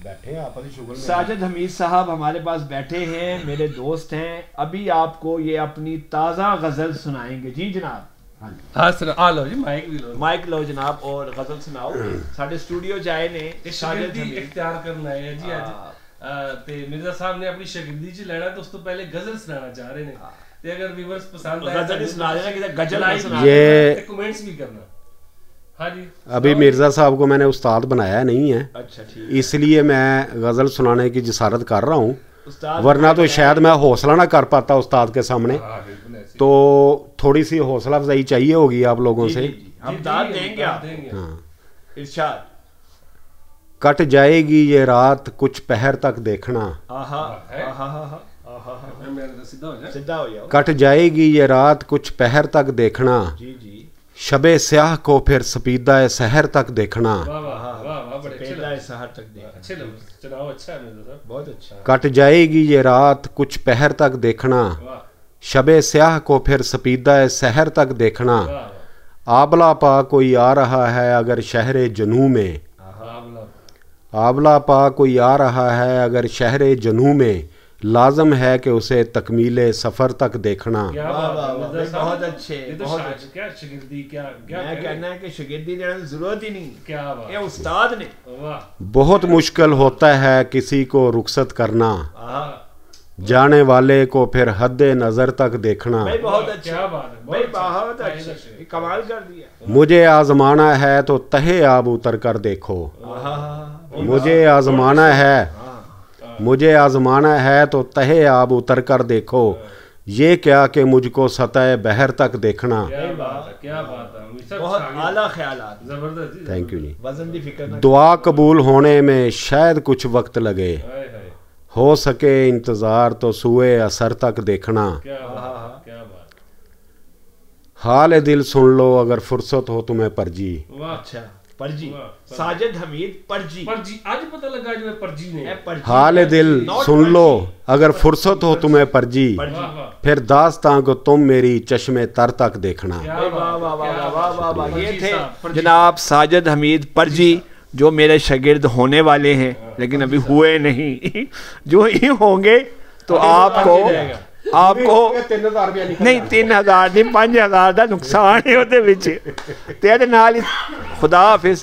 बैठे आप शुगर साजिद हमीद साहब हमारे पास बैठे हैं, मेरे दोस्त हैं। अभी आपको ये अपनी ताज़ा गज़ल सुनाएंगे। जी जनाब। हाँ सर, आ लो जी, माइक भी लो, माइक लो जनाब और गज़ल सुनाओ। साढ़े स्टूडियो जाए ने शागिर्दी इख्तियार करना है जी आज। ते मिर्जा साहब ने अपनी शागिर्दी च लेना तो उस तो पहले गज़ल सुनाना चाह रहे हैं। ते अगर व्यूअर्स पसंद आए गज़ल सुना देना, कि गज़ल सुना ये कमेंट्स भी करना। हाँ जी। अभी मिर्जा साहब को मैंने उस्ताद बनाया नहीं है, अच्छा ठीक, इसलिए मैं गज़ल सुनाने की जिसारत कर रहा हूँ, वरना तो शायद मैं हौसला ना कर पाता उस्ताद के सामने। तो थोड़ी सी हौसला अफजाई चाहिए होगी आप लोगों से। हम दाद देंगे आप। हाँ, इरशाद। कट जाएगी ये रात कुछ पहर तक देखना, सीधा हो जाओ। कट जाएगी ये रात कुछ पहर तक देखना, जी जी। शबे स्याह को फिर सपीदा सहर तक देखना, बहुत अच्छा। कट जाएगी ये रात कुछ पहर तक देखना, शबे स्याह को फिर सपीदा सहर तक देखना, आबला पा कोई आ रहा है अगर शहरे जनू में, आबला पा कोई आ रहा है अगर शहरे जनू में, लाजम है कि उसे तकमीले सफर तक देखना। बहुत अच्छे, बहुत अच्छे। क्या शागिर्दी, क्या मैं कहना है कि शागिर्दी देने की जरूरत ही नहीं। क्या बात, ये उस्ताद ने। बहुत मुश्किल होता है किसी को रुखसत करना, जाने वाले को फिर हद्दे नजर तक देखना। भाई बहुत अच्छा बात है, भाई बहुत अच्छे, कमाल कर दिया। मुझे आजमाना है तो तहे आब उतर कर देखो, मुझे आजमाना है, मुझे आजमाना है तो तहे आब उतर कर देखो, ये क्या कि मुझको सतह बहर तक देखना। क्या बात है, बहुत आला ख्यालात, जबरदस्त। थैंक यू जी। वजन की फिक्र ना। दुआ कबूल होने में शायद कुछ वक्त लगे, हो सके इंतजार तो सुए असर तक देखना, क्या बात। हाल दिल सुन लो अगर फुर्सत हो तुम्हें परजी। अच्छा, परजी। साजिद हमीद परजी। परजी आज पता लगा जो परजी ने। हाल दिल सुन लो अगर फुर्सत हो तुम्हें परजी, फिर दास्तां को तुम मेरी चश्मे तर तक देखना। ये थे जनाब साजिद हमीद परजी, जो मेरे शागिर्द होने वाले हैं लेकिन अभी हुए नहीं। जो ही होंगे तो आपको नहीं 3000 नहीं 5000 का नुकसान है ਉਹਦੇ ਵਿੱਚ ਤੇ ਇਹਦੇ ਨਾਲ ਹੀ खुदा हाफिज।